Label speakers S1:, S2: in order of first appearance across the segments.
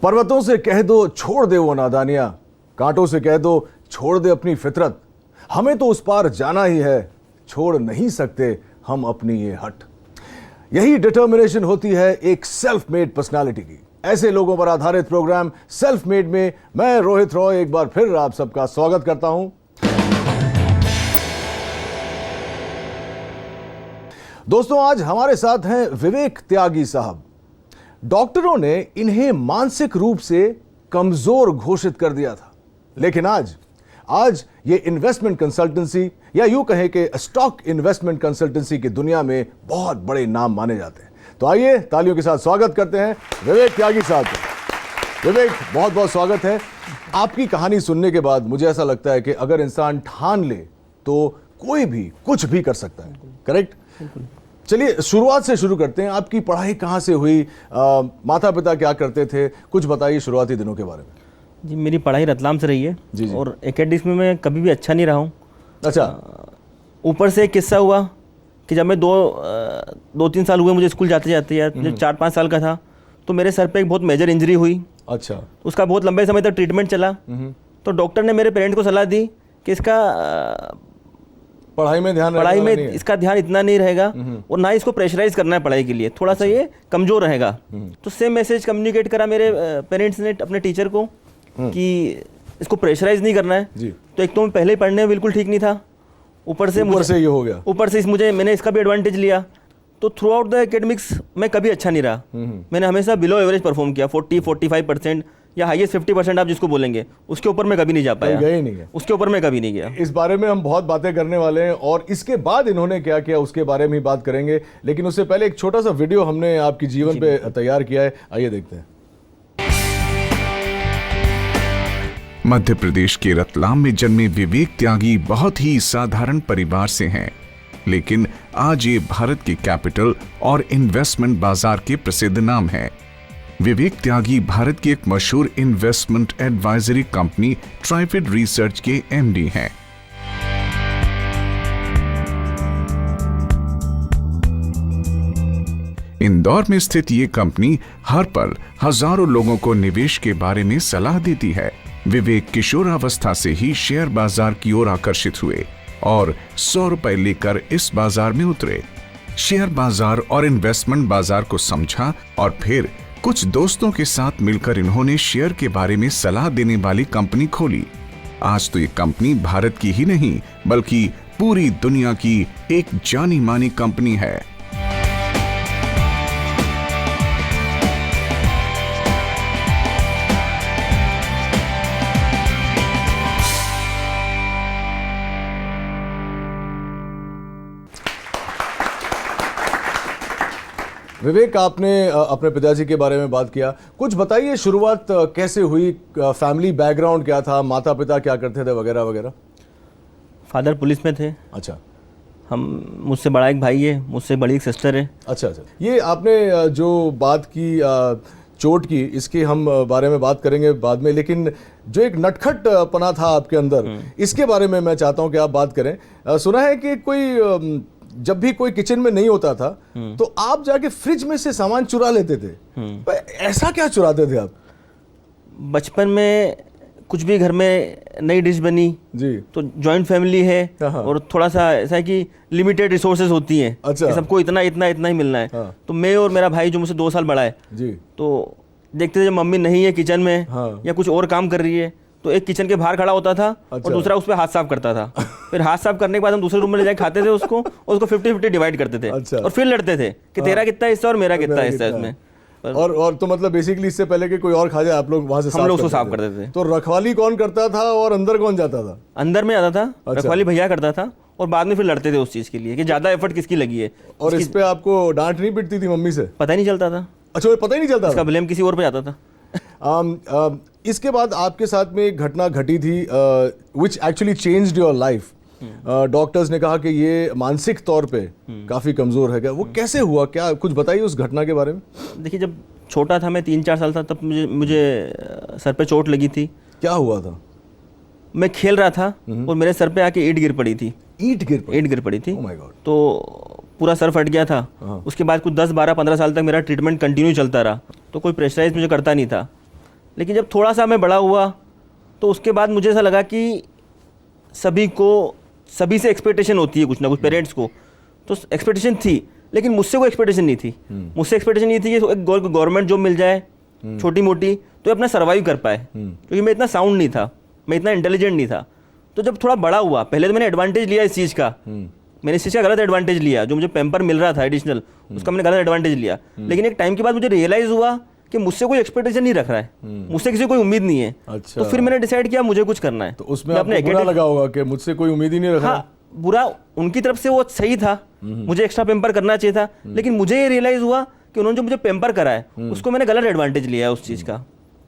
S1: पर्वतों से कह दो छोड़ दे वो नादानियां, कांटों से कह दो छोड़ दे अपनी फितरत, हमें तो उस पार जाना ही है, छोड़ नहीं सकते हम अपनी ये हट। यही डिटर्मिनेशन होती है एक सेल्फ मेड पर्सनालिटी की। ऐसे लोगों पर आधारित प्रोग्राम सेल्फ मेड में मैं रोहित रॉय एक बार फिर आप सबका स्वागत करता हूं। दोस्तों, आज हमारे साथ हैं विवेक त्यागी साहब। डॉक्टरों ने इन्हें मानसिक रूप से कमजोर घोषित कर दिया था, लेकिन आज ये इन्वेस्टमेंट कंसल्टेंसी या यूं कहें कि स्टॉक इन्वेस्टमेंट कंसल्टेंसी की दुनिया में बहुत बड़े नाम माने जाते हैं। तो आइए तालियों के साथ स्वागत करते हैं विवेक त्यागी साहब का। विवेक, बहुत बहुत स्वागत है। आपकी कहानी सुनने के बाद मुझे ऐसा लगता है कि अगर इंसान ठान ले तो कोई भी कुछ भी कर सकता है, करेक्ट? चलिए शुरुआत से शुरू करते हैं। आपकी पढ़ाई कहाँ से हुई, माता पिता क्या करते थे, कुछ बताइए शुरुआती दिनों के बारे में।
S2: जी, मेरी पढ़ाई रतलाम से रही है
S1: जी।
S2: और एकेडमिक्स में मैं कभी भी अच्छा नहीं रहा हूँ।
S1: अच्छा।
S2: ऊपर से एक किस्सा हुआ कि जब मैं दो तीन साल हुए मुझे स्कूल जाते जाते, या जब 4-5 साल का था तो मेरे सर पे एक बहुत मेजर इंजरी हुई।
S1: अच्छा।
S2: उसका बहुत लंबे समय तक ट्रीटमेंट चला। तो डॉक्टर ने मेरे पेरेंट्स को सलाह दी कि इसका
S1: पढ़ाई में
S2: इसका ध्यान इतना नहीं रहेगा और ना ही इसको प्रेशराइज करना है पढ़ाई के लिए, थोड़ा सा ये कमज़ोर रहेगा। तो सेम मैसेज कम्युनिकेट करा मेरे पेरेंट्स ने अपने टीचर को कि इसको प्रेशराइज नहीं करना है जी। तो एक तो मैं पहले ही पढ़ने में बिल्कुल ठीक नहीं था, ऊपर से ये हो गया, ऊपर से मैंने इसका भी एडवांटेज लिया। तो थ्रू आउट द एकेडमिक्स मैं कभी अच्छा नहीं रहा। मैंने हमेशा बिलो एवरेज परफॉर्म किया, 40-45% या हाईएस्ट 50% आप जिसको बोलेंगे, उसके ऊपर मैं कभी नहीं जा पाया।
S1: गए नहीं है
S2: उसके ऊपर मैं कभी नहीं गया।
S1: इस बारे में हम बहुत बातें करने वाले हैं और इसके बाद इन्होंने क्या किया उसके बारे में ही बात करेंगे, लेकिन उससे पहले एक छोटा सा वीडियो हमने आपकी जीवन पे तैयार किया है, आइए देखते हैं।
S3: मध्य प्रदेश के रतलाम में जन्मे विवेक त्यागी बहुत ही साधारण परिवार से हैं, लेकिन आज ये भारत के कैपिटल और इन्वेस्टमेंट बाजार के प्रसिद्ध नाम हैं। विवेक त्यागी भारत की एक मशहूर इन्वेस्टमेंट एडवाइजरी कंपनी ट्राइफिड रिसर्च के एमडी हैं। इंदौर में स्थित ये कंपनी हर पल हजारों लोगों को निवेश के बारे में सलाह देती है। विवेक किशोरावस्था से ही शेयर बाजार की ओर आकर्षित हुए और 100 रुपए लेकर इस बाजार में उतरे। शेयर बाजार और इन्वेस्टमेंट बाजार को समझा और फिर कुछ दोस्तों के साथ मिलकर इन्होंने शेयर के बारे में सलाह देने वाली कंपनी खोली। आज तो ये कंपनी भारत की ही नहीं बल्कि पूरी दुनिया की एक जानी मानी कंपनी है।
S1: विवेक, आपने अपने पिताजी के बारे में बात किया, कुछ बताइए शुरुआत कैसे हुई, फैमिली बैकग्राउंड क्या था, माता पिता क्या करते थे वगैरह वगैरह।
S2: फादर पुलिस में थे।
S1: अच्छा।
S2: मुझसे बड़ा एक भाई है, मुझसे बड़ी एक सिस्टर है।
S1: अच्छा। ये आपने जो बात की चोट की, इसके हम बारे में बात करेंगे बाद में, लेकिन जो एक नटखट पना था आपके अंदर, इसके बारे में मैं चाहता हूं कि आप बात करें। सुना है कि कोई जब भी कोई किचन में नहीं होता था तो आप जाके फ्रिज में से सामान चुरा लेते थे। ऐसा क्या चुराते थे आप?
S2: बचपन में कुछ भी घर में नई डिश बनी जी, तो जॉइंट फैमिली है और थोड़ा सा ऐसा है कि लिमिटेड रिसोर्सेज होती हैं। अच्छा। सबको इतना ही मिलना है। तो मैं और मेरा भाई जो मुझसे 2 साल बड़ा है जी, तो देखते थे जब मम्मी नहीं है किचन में या कुछ और काम कर रही है तो एक किचन के बाहर खड़ा होता था। अच्छा। और दूसरा उस पर हाथ साफ करता था। फिर हाथ साफ करने के बाद हम दूसरे रूम में ले जाके खाते थे उसको, और उसको 50-50 डिवाइड करते थे। अच्छा। और फिर लड़ते थे कि तेरा कितना हिस्सा और मेरा कितना हिस्सा है इसमें।
S1: और तो मतलब बेसिकली इससे पहले कि कोई और खा जाए आप लोग वहां से
S2: हम लोग उसको साफ करते थे।
S1: तो रखवाली कौन करता था और अंदर कौन जाता था?
S2: अंदर में आता था। अच्छा। रखवाली भैया करता था और बाद में फिर लड़ते थे उस चीज के लिए कि ज्यादा एफर्ट किसकी लगी है।
S1: और इस पे आपको डांट नहीं पिटती थी मम्मी से?
S2: पता ही नहीं चलता था।
S1: अच्छा, पता ही नहीं चलता,
S2: इसका ब्लेम किसी और पे जाता था।
S1: इसके बाद आपके साथ में एक घटना घटी थी which actually changed your life. Doctors ने कहा कि ये मानसिक तौर पे काफी कमजोर है। वो कैसे हुआ, क्या कुछ बताइए उस घटना के बारे में।
S2: देखिए, जब छोटा था मैं 3-4 साल था तब मुझे सर पे चोट लगी थी।
S1: क्या हुआ था?
S2: मैं खेल रहा था और मेरे सर पे आके ईंट गिर पड़ी थी।
S1: ईंट गिर पड़ी थी?
S2: Oh my God। तो पूरा सर फट गया था। उसके बाद कुछ 10-12-15 साल तक मेरा ट्रीटमेंट कंटिन्यू चलता रहा, तो कोई प्रेशराइज मुझे करता नहीं था। लेकिन जब थोड़ा सा मैं बड़ा हुआ तो उसके बाद मुझे ऐसा लगा कि सभी से एक्सपेक्टेशन होती है कुछ ना कुछ, पेरेंट्स को तो एक्सपेक्टेशन थी, लेकिन मुझसे कोई एक्सपेक्टेशन नहीं थी। मुझसे एक्सपेक्टेशन नहीं थी कि एक गवर्नमेंट जॉब मिल जाए छोटी मोटी तो अपना सर्वाइव कर पाए, क्योंकि मैं इतना साउंड नहीं था, मैं इतना इंटेलिजेंट नहीं था। तो जब थोड़ा बड़ा हुआ, पहले तो मैंने एडवांटेज लिया इस चीज़ का, मैंने इस चीज़ का गलत एडवांटेज लिया, जो मुझे पैम्पर मिल रहा था एडिशनल, उसका मैंने गलत एडवांटेज लिया। लेकिन एक टाइम के बाद मुझे रियलाइज़ हुआ कि मुझसे कोई एक्सपेक्टेशन नहीं रख रहा है, मुझसे किसी कोई उम्मीद नहीं है।
S1: अच्छा।
S2: तो फिर मैंने डिसाइड किया मुझे कुछ करना है।
S1: तो उसमें आपको बुरा लगा होगा कि मुझसे कोई उम्मीद ही नहीं रख रहा।
S2: हाँ, बुरा उनकी तरफ से वो सही था, मुझे एक्स्ट्रा पेम्पर करना चाहिए था, लेकिन मुझे ये रियलाइज़ हुआ कि उन्होंने जो मुझे पेम्पर करा है उसको मैंने गलत एडवांटेज लिया है उस चीज़ का।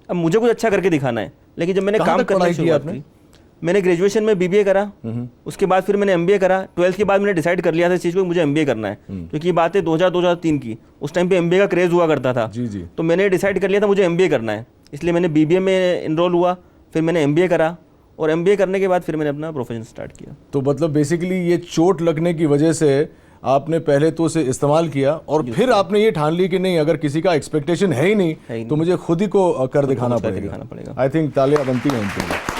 S2: अब मुझे कुछ अच्छा करके दिखाना है। लेकिन जब मैंने काम करना शुरुआत की, मैंने ग्रेजुएशन में बीबीए करा, उसके बाद फिर मैंने एमबीए करा। 12th के बाद मैंने डिसाइड कर लिया था इस चीज़ को, मुझे एमबीए करना है, क्योंकि ये बात है 2000-2003 की, उस टाइम पे एमबीए का क्रेज़ हुआ करता था।
S1: जी।
S2: तो मैंने डिसाइड कर लिया था मुझे एमबीए करना है, इसलिए मैंने बीबीए में इनरोल हुआ, फिर मैंने एमबीए करा, और एमबीए करने के बाद फिर मैंने अपना प्रोफेशन स्टार्ट किया।
S1: तो मतलब बेसिकली ये चोट लगने की वजह से आपने पहले तो उसे इस्तेमाल किया और फिर आपने ये ठान ली कि नहीं, अगर किसी का एक्सपेक्टेशन है ही नहीं तो मुझे खुद ही को कर दिखाना पड़ेगा। आई थिंक तालियां बनती हैं इनके लिए।